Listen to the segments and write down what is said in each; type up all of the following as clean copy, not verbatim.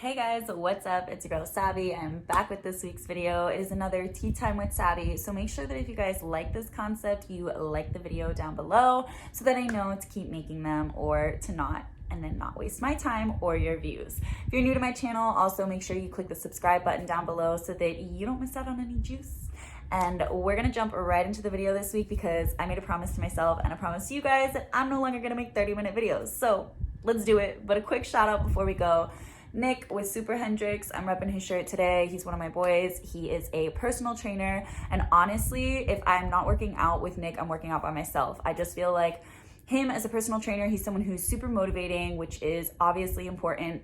Hey guys, what's up? It's your girl Sabby. I'm back with this week's video. It is another tea time with Sabby. So make sure that if you guys like this concept, you like the video down below so that I know to keep making them or to not, and then not waste my time or your views. If you're new to my channel, also make sure you click the subscribe button down below so that you don't miss out on any juice. And we're gonna jump right into the video this week because I made a promise to myself and a promise to you guys that I'm no longer gonna make 30-minute videos. So let's do it. But a quick shout out before we go. Nick with Super Hendrix, I'm repping his shirt today. He's one of my boys. He is a personal trainer. And honestly, if I'm not working out with Nick, I'm working out by myself. I just feel like him as a personal trainer, he's someone who's super motivating, which is obviously important.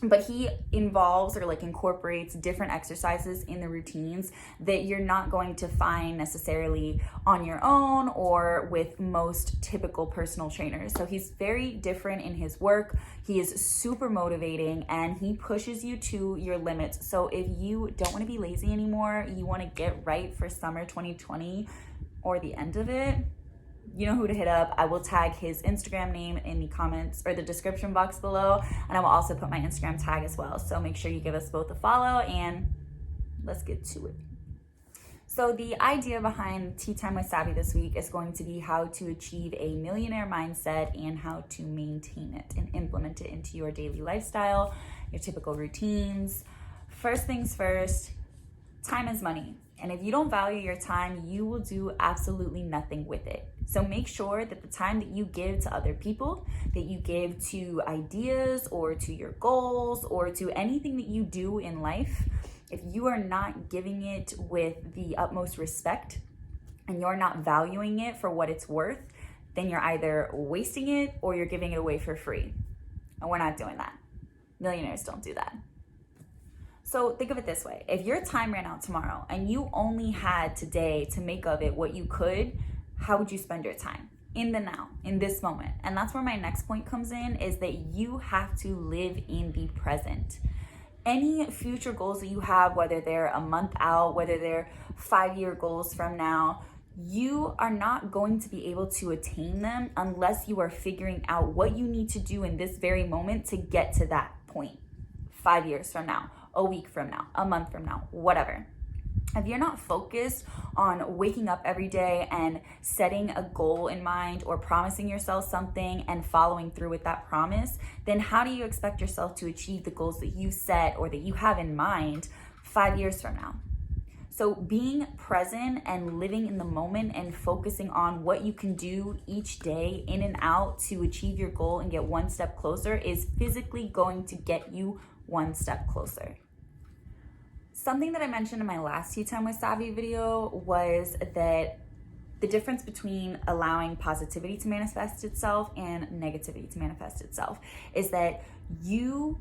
But he involves or incorporates different exercises in the routines that you're not going to find necessarily on your own or with most typical personal trainers. So he's very different in his work. He is super motivating and he pushes you to your limits. So if you don't want to be lazy anymore, you want to get right for summer 2020 or the end of it, you know who to hit up. I will tag his Instagram name in the comments or the description box below, and I will also put my Instagram tag as well. So make sure you give us both a follow and let's get to it. So the idea behind Tea Time with Sabby this week is going to be how to achieve a millionaire mindset and how to maintain it and implement it into your daily lifestyle, your typical routines. First things first, time is money. And if you don't value your time, you will do absolutely nothing with it. So make sure that the time that you give to other people, that you give to ideas or to your goals or to anything that you do in life, if you are not giving it with the utmost respect and you're not valuing it for what it's worth, then you're either wasting it or you're giving it away for free. And we're not doing that. Millionaires don't do that. So think of it this way. If your time ran out tomorrow and you only had today to make of it what you could, how would you spend your time? In the now, in this moment. And that's where my next point comes in, is that you have to live in the present. Any future goals that you have, whether they're a month out, whether they're 5-year goals from now, you are not going to be able to attain them unless you are figuring out what you need to do in this very moment to get to that point 5 years from now. A week from now, a month from now, whatever. If you're not focused on waking up every day and setting a goal in mind or promising yourself something and following through with that promise, then how do you expect yourself to achieve the goals that you set or that you have in mind 5 years from now? So being present and living in the moment and focusing on what you can do each day in and out to achieve your goal and get one step closer is physically going to get you one step closer. Something that I mentioned in my last Tea Time with Sabby video was that the difference between allowing positivity to manifest itself and negativity to manifest itself is that you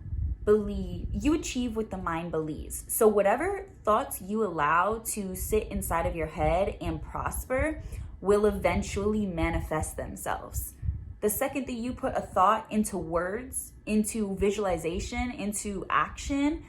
achieve what the mind believes. So whatever thoughts you allow to sit inside of your head and prosper will eventually manifest themselves. The second that you put a thought into words, into visualization, into action,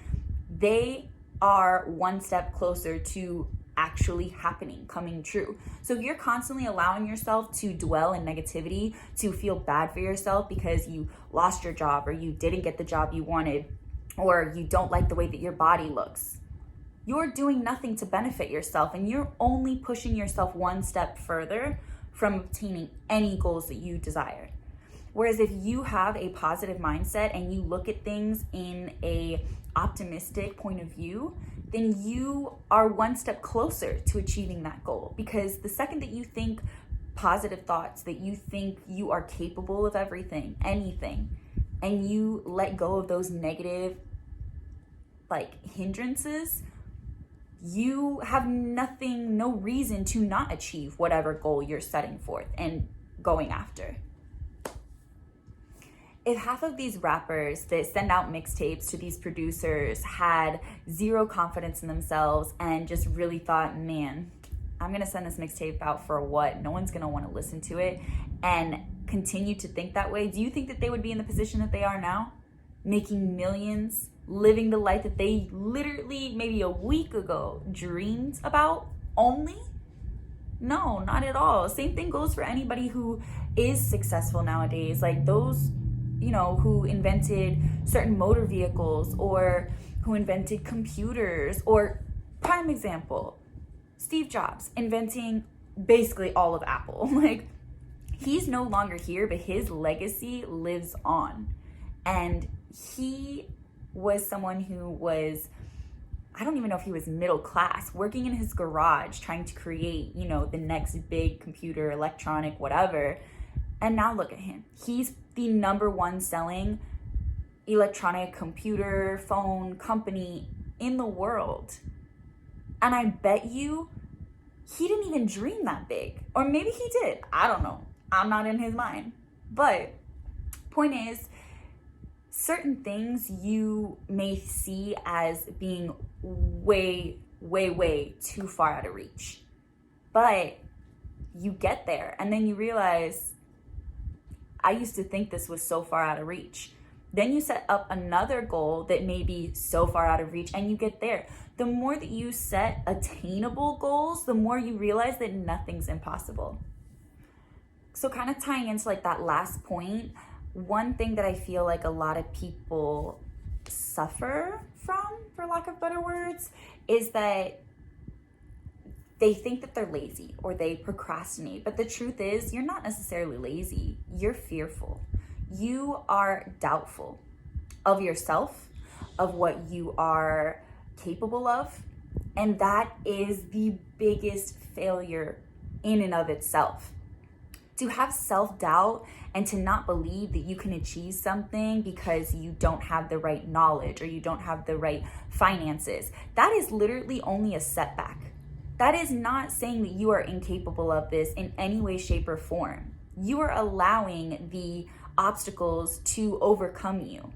they are one step closer to actually happening, coming true. So if you're constantly allowing yourself to dwell in negativity, to feel bad for yourself because you lost your job or you didn't get the job you wanted, or you don't like the way that your body looks, you're doing nothing to benefit yourself and you're only pushing yourself one step further from obtaining any goals that you desire. Whereas if you have a positive mindset and you look at things in a optimistic point of view, then you are one step closer to achieving that goal. Because the second that you think positive thoughts, that you think you are capable of everything, anything, and you let go of those negative hindrances, you have no reason to not achieve whatever goal you're setting forth and going after. If half of these rappers that send out mixtapes to these producers had zero confidence in themselves and just really thought, man, I'm gonna send this mixtape out for what? No one's gonna wanna listen to it, and continue to think that way, do you think that they would be in the position that they are now? Making millions, living the life that they literally maybe a week ago dreamed about only? No, not at all. Same thing goes for anybody who is successful nowadays. who invented certain motor vehicles or who invented computers, or prime example, Steve Jobs inventing basically all of Apple. Like, he's no longer here, but his legacy lives on. And he was someone who was, I don't even know if he was middle class, working in his garage, trying to create, the next big computer, electronic, whatever. And now look at him. He's the number one selling electronic computer, phone company in the world. And I bet you he didn't even dream that big. Or maybe he did. I don't know. I'm not in his mind. But point is, certain things you may see as being way, way, way too far out of reach. But you get there and then you realize, I used to think this was so far out of reach. Then you set up another goal that may be so far out of reach and you get there. The more that you set attainable goals, the more you realize that nothing's impossible. So kind of tying into like that last point, one thing that I feel like a lot of people suffer from, for lack of better words, is that they think that they're lazy or they procrastinate. But the truth is, you're not necessarily lazy. You're fearful. You are doubtful of yourself, of what you are capable of. And that is the biggest failure in and of itself. To have self-doubt and to not believe that you can achieve something because you don't have the right knowledge or you don't have the right finances, that is literally only a setback. That is not saying that you are incapable of this in any way, shape, or form. You are allowing the obstacles to overcome you.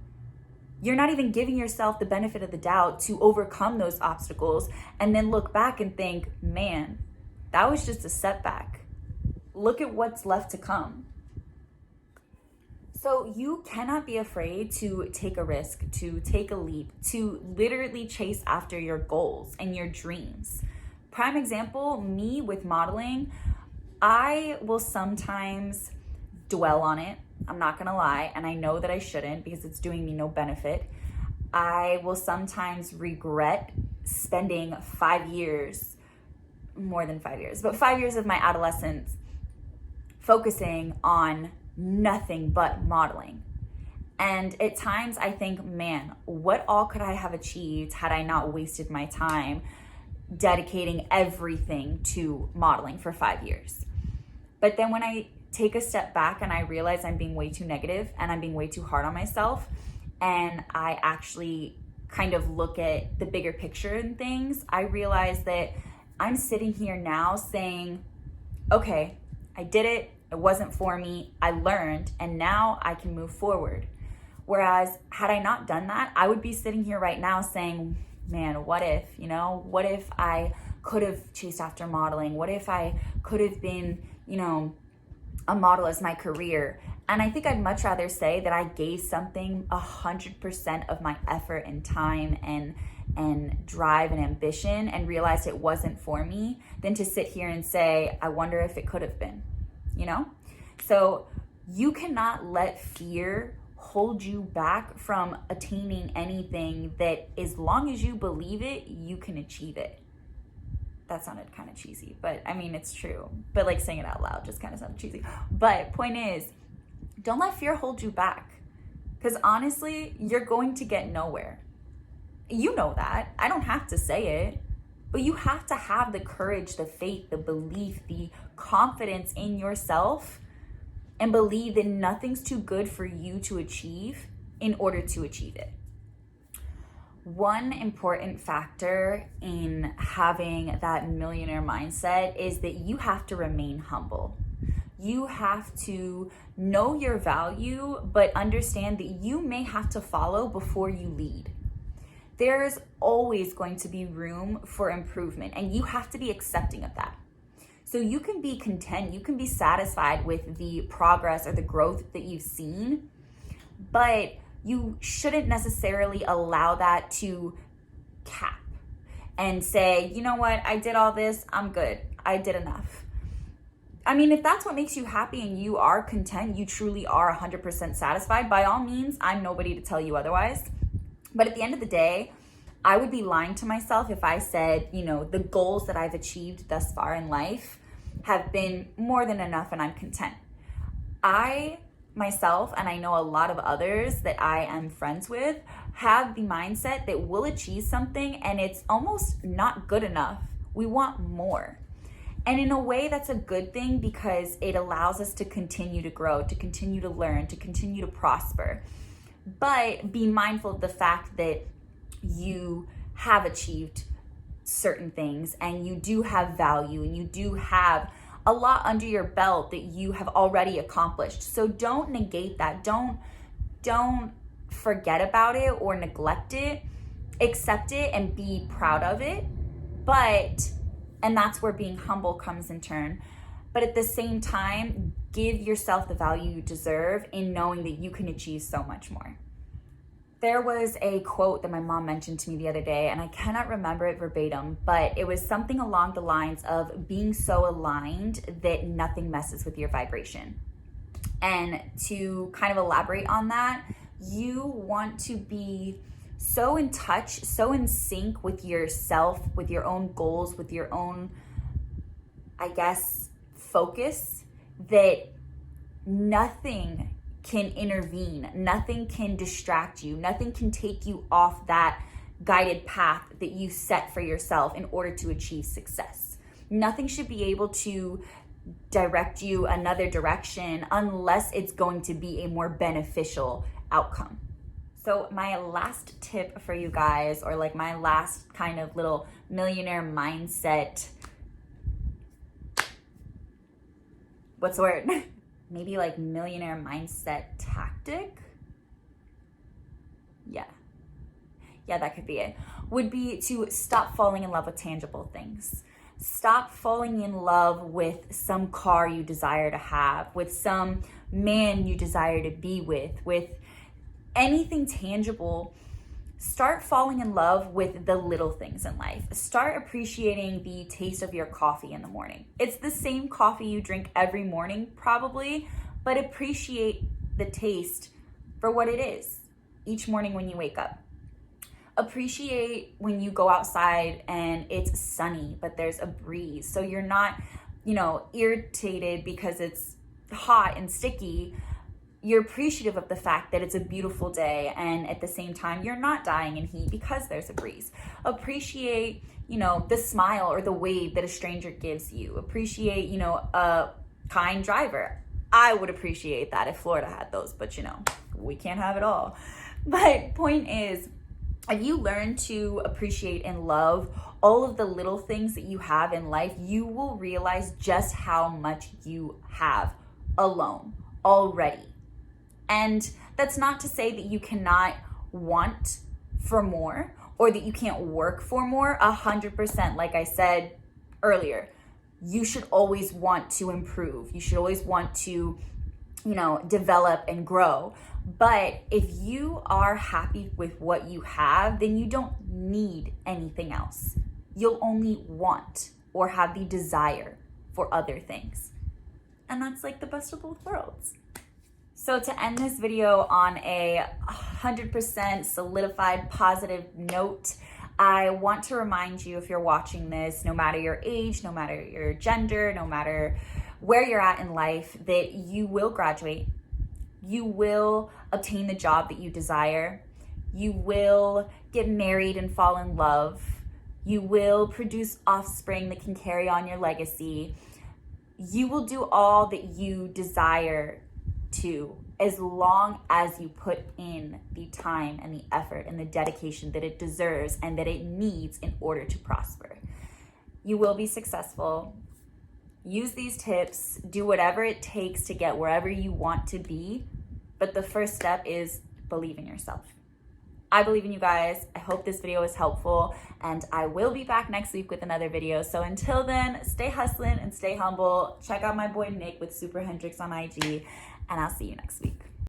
You're not even giving yourself the benefit of the doubt to overcome those obstacles and then look back and think, man, that was just a setback. Look at what's left to come. So you cannot be afraid to take a risk, to take a leap, to literally chase after your goals and your dreams. Prime example, me with modeling, I will sometimes dwell on it. I'm not gonna lie, and I know that I shouldn't because it's doing me no benefit. I will sometimes regret spending 5 years, more than 5 years, but 5 years of my adolescence focusing on nothing but modeling. And at times I think, man, what all could I have achieved had I not wasted my time dedicating everything to modeling for 5 years? But then when I take a step back and I realize I'm being way too negative and I'm being way too hard on myself, and I actually kind of look at the bigger picture and things, I realize that I'm sitting here now saying, okay, I did it. It wasn't for me. I learned, and now I can move forward. Whereas had I not done that, I would be sitting here right now saying, man, what if, what if I could have chased after modeling? What if I could have been, a model as my career? And I think I'd much rather say that I gave something 100% of my effort and time and drive and ambition and realized it wasn't for me than to sit here and say, I wonder if it could have been, So you cannot let fear hold you back from attaining anything that, as long as you believe it, you can achieve it. That sounded kind of cheesy, but I mean, it's true. But like saying it out loud just kind of sounded cheesy. But point is, don't let fear hold you back. Because honestly, you're going to get nowhere. You know that. I don't have to say it. But you have to have the courage, the faith, the belief, the confidence in yourself, and believe that nothing's too good for you to achieve in order to achieve it. One important factor in having that millionaire mindset is that you have to remain humble. You have to know your value, but understand that you may have to follow before you lead. There's always going to be room for improvement, and you have to be accepting of that. So you can be content, you can be satisfied with the progress or the growth that you've seen, but you shouldn't necessarily allow that to cap and say, you know what, I did all this, I'm good, I did enough. I mean, if that's what makes you happy and you are content, you truly are 100% satisfied, by all means, I'm nobody to tell you otherwise. But at the end of the day, I would be lying to myself if I said, you know, the goals that I've achieved thus far in life have been more than enough and I'm content. I myself, and I know a lot of others that I am friends with, have the mindset that we'll achieve something and it's almost not good enough. We want more. And in a way, that's a good thing because it allows us to continue to grow, to continue to learn, to continue to prosper. But be mindful of the fact that you have achieved certain things and you do have value and you do have a lot under your belt that you have already accomplished. So don't negate that. Don't forget about it or neglect it. Accept it and be proud of it. And that's where being humble comes in turn. But at the same time, give yourself the value you deserve in knowing that you can achieve so much more. There was a quote that my mom mentioned to me the other day, and I cannot remember it verbatim, but it was something along the lines of being so aligned that nothing messes with your vibration. And to kind of elaborate on that, you want to be so in touch, so in sync with yourself, with your own goals, with your own, I guess, focus, that nothing can intervene, nothing can distract you, nothing can take you off that guided path that you set for yourself in order to achieve success. Nothing should be able to direct you another direction unless it's going to be a more beneficial outcome. So my last tip for you guys, or like my last kind of little millionaire mindset, what's the word? Maybe like millionaire mindset tactic? Yeah, that could be it. Would be to stop falling in love with tangible things. Stop falling in love with some car you desire to have, with some man you desire to be with anything tangible. Start falling in love with the little things in life. Start appreciating the taste of your coffee in the morning. It's the same coffee you drink every morning, probably, but appreciate the taste for what it is each morning when you wake up. Appreciate when you go outside and it's sunny, but there's a breeze. So you're not, irritated because it's hot and sticky. You're appreciative of the fact that it's a beautiful day, and at the same time, you're not dying in heat because there's a breeze. Appreciate, the smile or the wave that a stranger gives you. Appreciate, a kind driver. I would appreciate that if Florida had those, but we can't have it all. But point is, if you learn to appreciate and love all of the little things that you have in life, you will realize just how much you have alone already. And that's not to say that you cannot want for more or that you can't work for more. 100%, like I said earlier, you should always want to improve. You should always want to, develop and grow. But if you are happy with what you have, then you don't need anything else. You'll only want or have the desire for other things. And that's like the best of both worlds. So to end this video on a 100% solidified positive note, I want to remind you, if you're watching this, no matter your age, no matter your gender, no matter where you're at in life, that you will graduate. You will obtain the job that you desire. You will get married and fall in love. You will produce offspring that can carry on your legacy. You will do all that you desire to, as long as you put in the time and the effort and the dedication that it deserves and that it needs in order to prosper. You will be successful. Use these tips, do whatever it takes to get wherever you want to be, but the first step is believe in yourself. I believe in you guys. I hope this video was helpful, and I will be back next week with another video. So until then, stay hustling and stay humble. Check out my boy Nick with Super Hendrix on IG, and I'll see you next week.